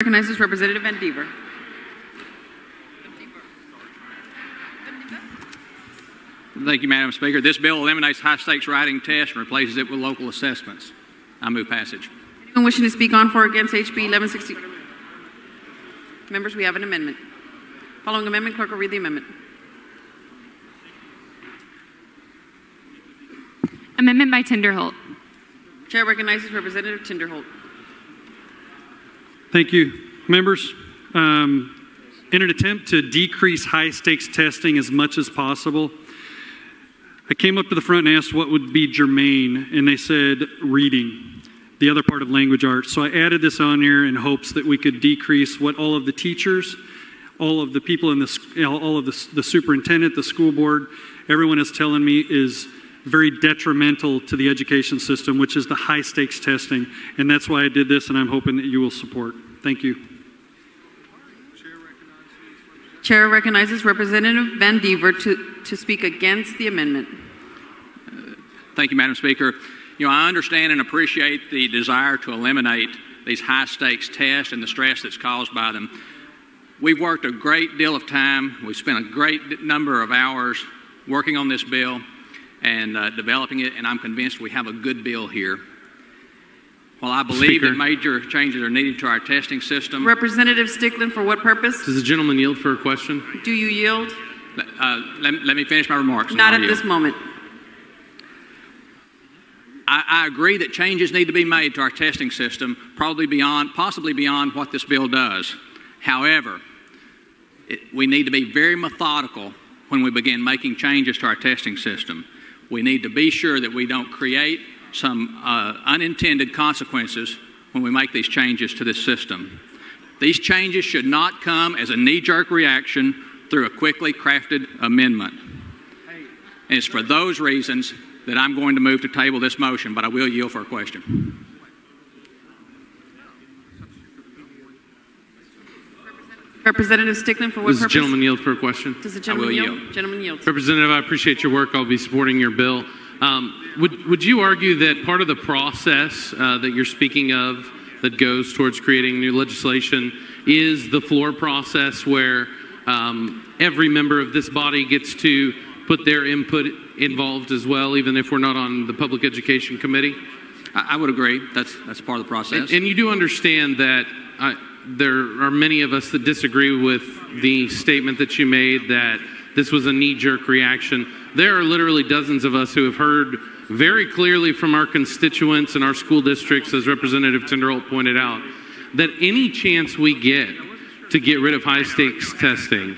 Recognizes Representative Van Dever. Thank you, Madam Speaker. This bill eliminates high-stakes writing tests and replaces it with local assessments. I move passage. Anyone wishing to speak on for or against HB 1160? Members, we have an amendment. Following amendment, clerk will read the amendment. Amendment by Tinderholt. Chair recognizes Representative Tinderholt. Thank you. Members, in an attempt to decrease high-stakes testing as much as possible, I came up to the front and asked what would be germane, and they said reading, the other part of language arts. So I added this on here in hopes that we could decrease what all of the teachers, all of the people in all of the superintendent, the school board, everyone is telling me is very detrimental to the education system, which is the high-stakes testing. And that's why I did this, and I'm hoping that you will support. Thank you. Chair recognizes Representative Van Dever to speak against the amendment. Thank you, Madam Speaker. I understand and appreciate the desire to eliminate these high-stakes tests and the stress that's caused by them. We've worked a great deal of time. We've spent a great number of hours working on this bill and developing it, and I'm convinced we have a good bill here. While I believe that major changes are needed to our testing system... Representative Stickland, for what purpose? Does the gentleman yield for a question? Do you yield? Let me finish my remarks. Not at this moment. I agree that changes need to be made to our testing system, possibly beyond what this bill does. However, we need to be very methodical when we begin making changes to our testing system. We need to be sure that we don't create some unintended consequences when we make these changes to this system. These changes should not come as a knee-jerk reaction through a quickly crafted amendment. And it's for those reasons that I'm going to move to table this motion, but I will yield for a question. Representative Stickland, for what Does purpose? the gentleman yield for a question? Does the gentleman yield? Gentleman yields. Representative, I appreciate your work. I'll be supporting your bill. Would you argue that part of the process that you're speaking of that goes towards creating new legislation is the floor process where every member of this body gets to put their input involved as well, even if we're not on the Public Education Committee? I would agree. That's part of the process. And you do understand that there are many of us that disagree with the statement that you made that this was a knee-jerk reaction. There are literally dozens of us who have heard very clearly from our constituents and our school districts, as Representative Tinderholt pointed out, that any chance we get to get rid of high-stakes testing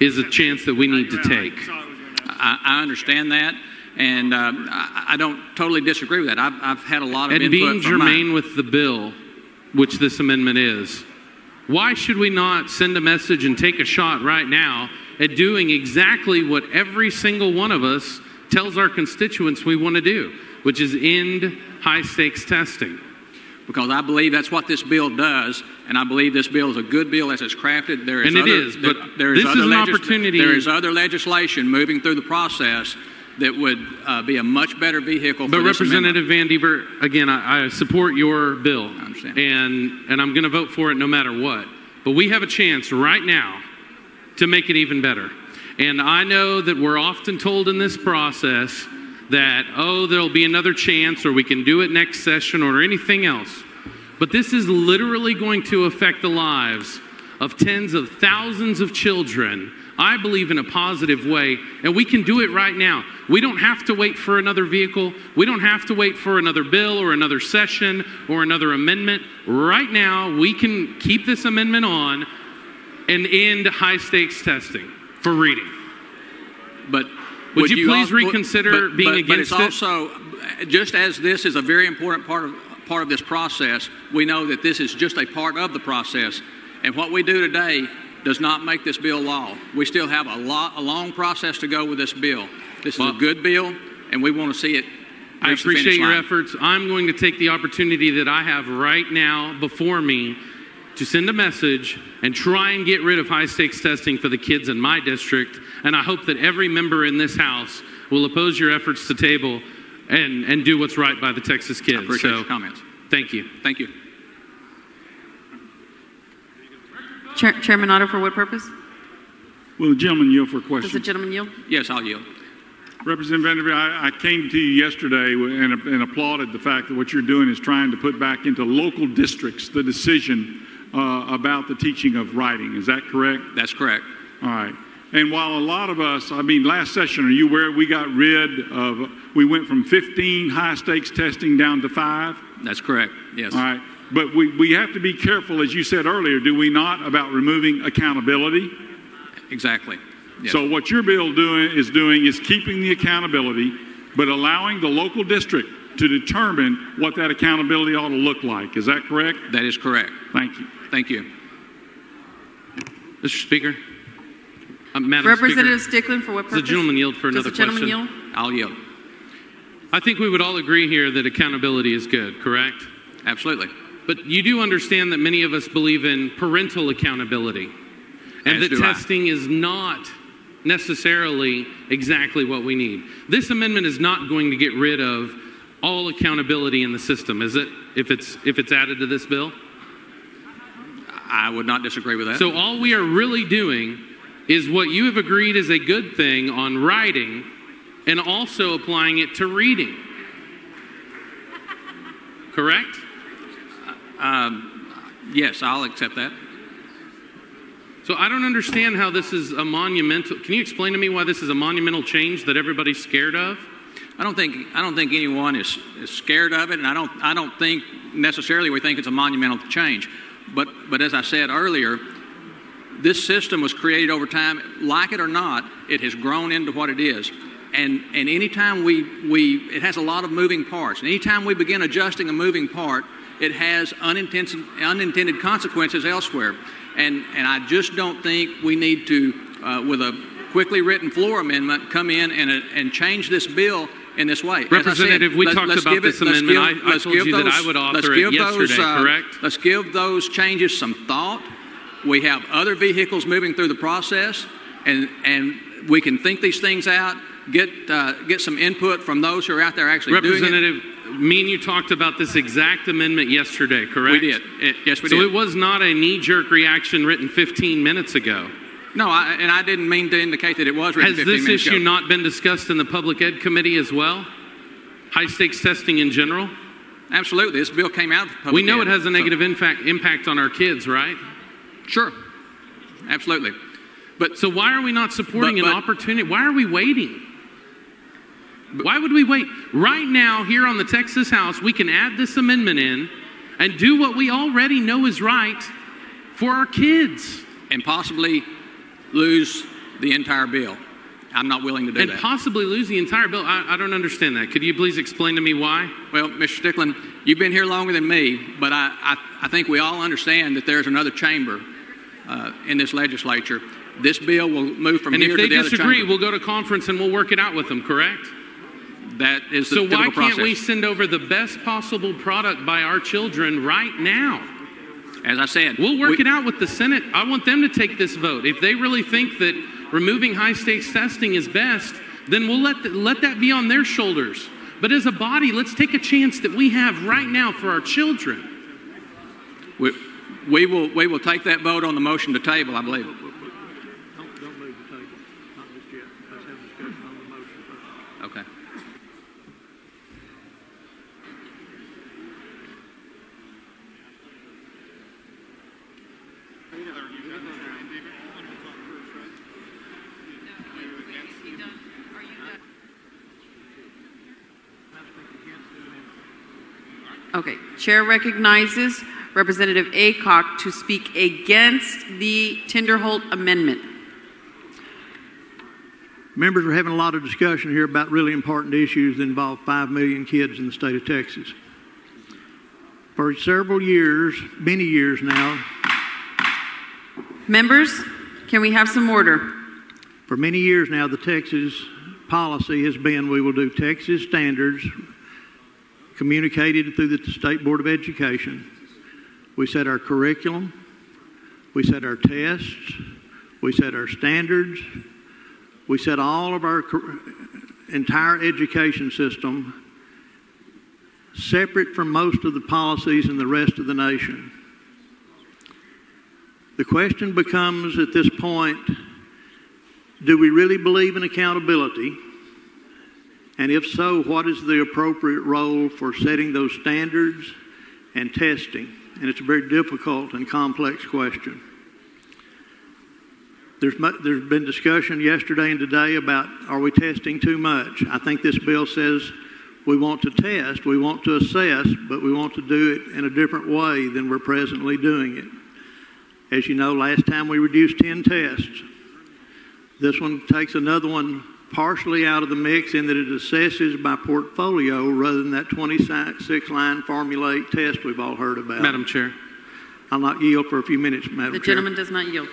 is a chance that we need to take. I understand that, and I don't totally disagree with that. I've had a lot of input from being germane with the bill, which this amendment is, why should we not send a message and take a shot right now at doing exactly what every single one of us tells our constituents we want to do, which is end high-stakes testing? Because I believe that's what this bill does, and I believe this bill is a good bill as it's crafted. There is other legislation moving through the process that would be a much better vehicle for But this Representative amendment. Van Dever, again, I support your bill. I understand. And I'm going to vote for it no matter what. But we have a chance right now to make it even better. And I know that we're often told in this process that, there'll be another chance, or we can do it next session, or anything else. But this is literally going to affect the lives of tens of thousands of children, I believe, in a positive way, and we can do it right now. We don't have to wait for another vehicle. We don't have to wait for another bill or another session or another amendment. Right now, we can keep this amendment on and end high-stakes testing for reading. But would you please reconsider being against it? But it's also, just as this is a very important part of this process, we know that this is just a part of the process. And what we do today does not make this bill law. We still have a long process to go with this bill. This is a good bill, and we want to see it I reach the finish appreciate your line. efforts. I'm going to take the opportunity that I have right now before me to send a message and try and get rid of high-stakes testing for the kids in my district. And I hope that every member in this House will oppose your efforts to table and do what's right by the Texas kids. I appreciate your comments. Thank you. Thank you. Chairman Otto, for what purpose? Will the gentleman yield for a Does question? the gentleman yield? Yes, I'll yield. Representative Vanderbilt, I came to you yesterday and applauded the fact that what you're doing is trying to put back into local districts the decision about the teaching of writing. Is that correct? That's correct. All right. And while a lot of us, last session, are you aware we we went from 15 high-stakes testing down to 5? That's correct, yes. All right. But we have to be careful, as you said earlier, do we not, about removing accountability? Exactly. Yes. So what your bill is keeping the accountability, but allowing the local district to determine what that accountability ought to look like. Is that correct? That is correct. Thank you. Thank you. Mr. Speaker. Madam Representative Speaker, Stickland, for what does purpose? the gentleman yield for Does another the gentleman question? yield? I'll yield. I think we would all agree here that accountability is good, correct? Absolutely. But you do understand that many of us believe in parental accountability, and As that do I. testing is not necessarily exactly what we need. This amendment is not going to get rid of all accountability in the system, is it? If it's added to this bill? I would not disagree with that. So all we are really doing is what you have agreed is a good thing on writing and also applying it to reading. Correct? Yes, I'll accept that. So I don't understand how this is a monumental. Can you explain to me why this is a monumental change that everybody's scared of? I don't think anyone is scared of it, and I don't think necessarily we think it's a monumental change. But as I said earlier, this system was created over time. Like it or not, it has grown into what it is. And anytime it has a lot of moving parts. And anytime we begin adjusting a moving part, it has unintended consequences elsewhere. And I just don't think we need to, with a quickly written floor amendment, come in and change this bill in this way. Representative, we talked about this amendment. I told you that I would author it yesterday, correct? Let's give those changes some thought. We have other vehicles moving through the process, and we can think these things out, get some input from those who are out there actually doing it. Representative, me and you talked about this exact amendment yesterday, correct? We did. Yes, we did. So it was not a knee-jerk reaction written 15 minutes ago. No, I didn't mean to indicate that it was written 15 minutes ago. Has this issue not been discussed in the Public Ed Committee as well? High-stakes testing in general? Absolutely. This bill came out of Public We know Ed, it has a negative impact on our kids, right? Sure. Absolutely. So why are we not supporting an opportunity? Why are we waiting? Why would we wait? Right now, here on the Texas House, we can add this amendment in and do what we already know is right for our kids. And possibly lose the entire bill. I'm not willing to do that. And possibly lose the entire bill. I don't understand that. Could you please explain to me why? Well, Mr. Stickland, you've been here longer than me, but I think we all understand that there's another chamber in this legislature. This bill will move from here to the other chamber. And if they disagree, we'll go to conference and we'll work it out with them, correct? That is the typical process. So why can't we send over the best possible product by our children right now? As I said, we'll work it out with the Senate. I want them to take this vote. If they really think that removing high-stakes testing is best, then we'll let that be on their shoulders. But as a body, let's take a chance that we have right now for our children. We will take that vote on the motion to table, I believe. Don't move the table. Not just yet. Let's have discussion on the motion first. Okay. Okay. Chair recognizes Representative Aycock to speak against the Tinderholt amendment. Members are having a lot of discussion here about really important issues that involve 5 million kids in the state of Texas. For several years, many years now. Members, can we have some order? For many years now, the Texas policy has been we will do Texas standards communicated through the State Board of Education. We set our curriculum, we set our tests, we set our standards, we set all of our entire education system separate from most of the policies in the rest of the nation. The question becomes at this point, do we really believe in accountability? And if so, what is the appropriate role for setting those standards and testing? And it's a very difficult and complex question. There's been discussion yesterday and today about, are we testing too much? I think this bill says we want to test, we want to assess, but we want to do it in a different way than we're presently doing it. As you know, last time we reduced 10 tests. This one takes another one partially out of the mix in that it assesses by portfolio rather than that 26-line formulaic test we've all heard about. Madam Chair. I'll not yield for a few minutes, Madam Chair. The gentleman does not yield.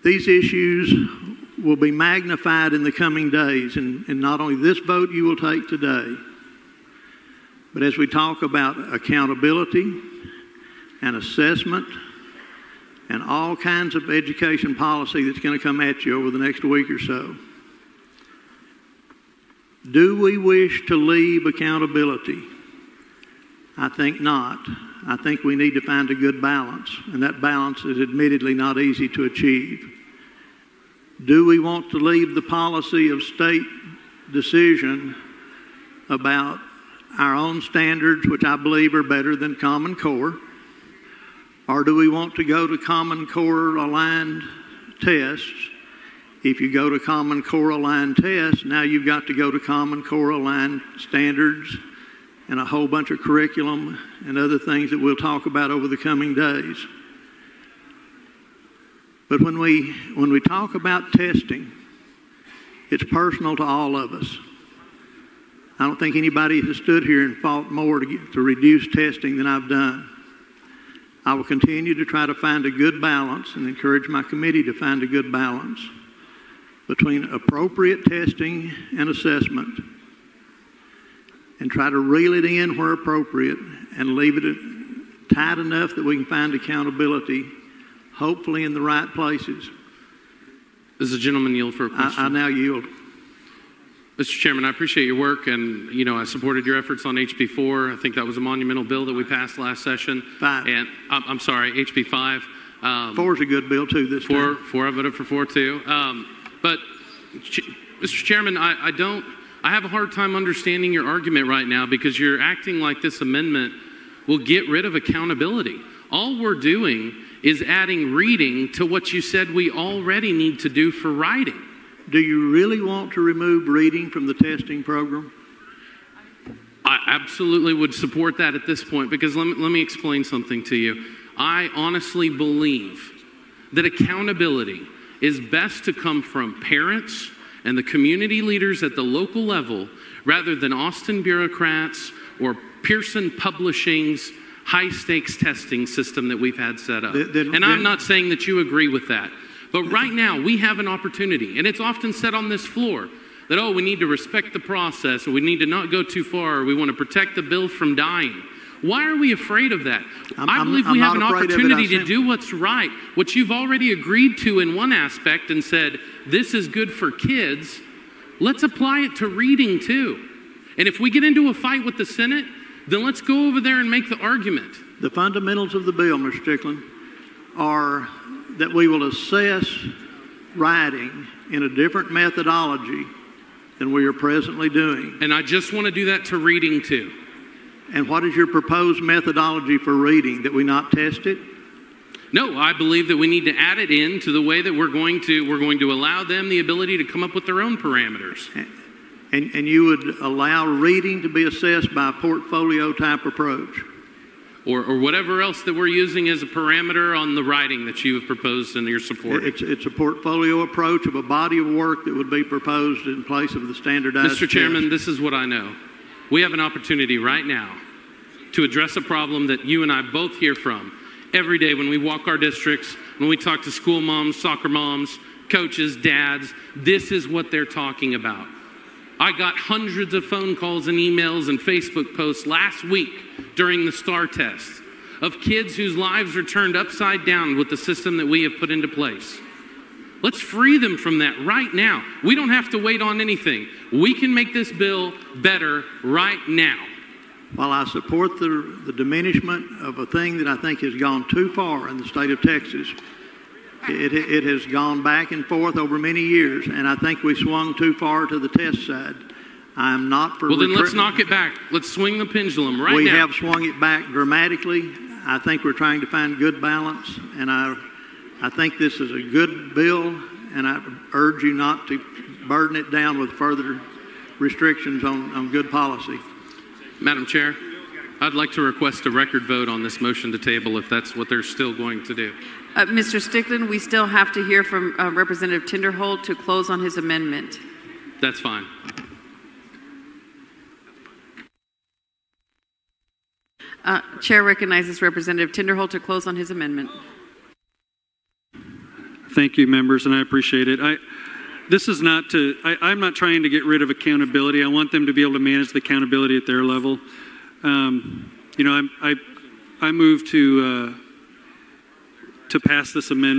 These issues will be magnified in the coming days, and not only this vote you will take today, but as we talk about accountability and assessment and all kinds of education policy that's going to come at you over the next week or so. Do we wish to leave accountability? I think not. I think we need to find a good balance, and that balance is admittedly not easy to achieve. Do we want to leave the policy of state decision about our own standards, which I believe are better than Common Core? Or do we want to go to Common Core aligned tests? If you go to Common Core aligned tests, now you've got to go to Common Core aligned standards and a whole bunch of curriculum and other things that we'll talk about over the coming days. But when we talk about testing, it's personal to all of us. I don't think anybody has stood here and fought more to reduce testing than I've done. I will continue to try to find a good balance and encourage my committee to find a good balance between appropriate testing and assessment, and try to reel it in where appropriate and leave it tight enough that we can find accountability, hopefully in the right places. Does the gentleman yield for a question? I now yield. Mr. Chairman, I appreciate your work, and I supported your efforts on HB 4. I think that was a monumental bill that we passed last session. 5. And I'm sorry, HB 5. 4 is a good bill too this time. 4, I voted for 4 too. But Mr. Chairman, I have a hard time understanding your argument right now, because you're acting like this amendment will get rid of accountability. All we're doing is adding reading to what you said we already need to do for writing. Do you really want to remove reading from the testing program? I absolutely would support that at this point, because let me explain something to you. I honestly believe that accountability is best to come from parents and the community leaders at the local level, rather than Austin bureaucrats or Pearson Publishing's high-stakes testing system that we've had set up. I'm not saying that you agree with that. But right now, we have an opportunity, and it's often said on this floor that, we need to respect the process, or we need to not go too far, or we want to protect the bill from dying. Why are we afraid of that? I believe we have an opportunity to do what's right, what you've already agreed to in one aspect and said, this is good for kids. Let's apply it to reading too. And if we get into a fight with the Senate, then let's go over there and make the argument. The fundamentals of the bill, Mr. Stickland, are that we will assess writing in a different methodology than we are presently doing. And I just want to do that to reading too. And what is your proposed methodology for reading? That we not test it? No, I believe that we need to add it in to the way that we're going to allow them the ability to come up with their own parameters. And you would allow reading to be assessed by a portfolio type approach? Or whatever else that we're using as a parameter on the writing that you have proposed and you're supporting. It's a portfolio approach of a body of work that would be proposed in place of the standardized Mr. Chairman, test. this is what I know. We have an opportunity right now to address a problem that you and I both hear from every day when we walk our districts, when we talk to school moms, soccer moms, coaches, dads. This is what they're talking about. I got hundreds of phone calls and emails and Facebook posts last week during the STAR test of kids whose lives are turned upside down with the system that we have put into place. Let's free them from that right now. We don't have to wait on anything. We can make this bill better right now. While I support the diminishment of a thing that I think has gone too far in the state of Texas, it has gone back and forth over many years, and I think we swung too far to the test side. I'm not for... Well, then let's knock it back. Let's swing the pendulum right now. We have swung it back dramatically. I think we're trying to find good balance, and I think this is a good bill, and I urge you not to burden it down with further restrictions on good policy. Madam Chair, I'd like to request a record vote on this motion to table if that's what they're still going to do. Mr. Stickland, we still have to hear from Representative Tinderholt to close on his amendment. That's fine. Chair recognizes Representative Tinderholt to close on his amendment. Thank you, members, and I appreciate it. I'm not trying to get rid of accountability. I want them to be able to manage the accountability at their level. I move to pass this amendment.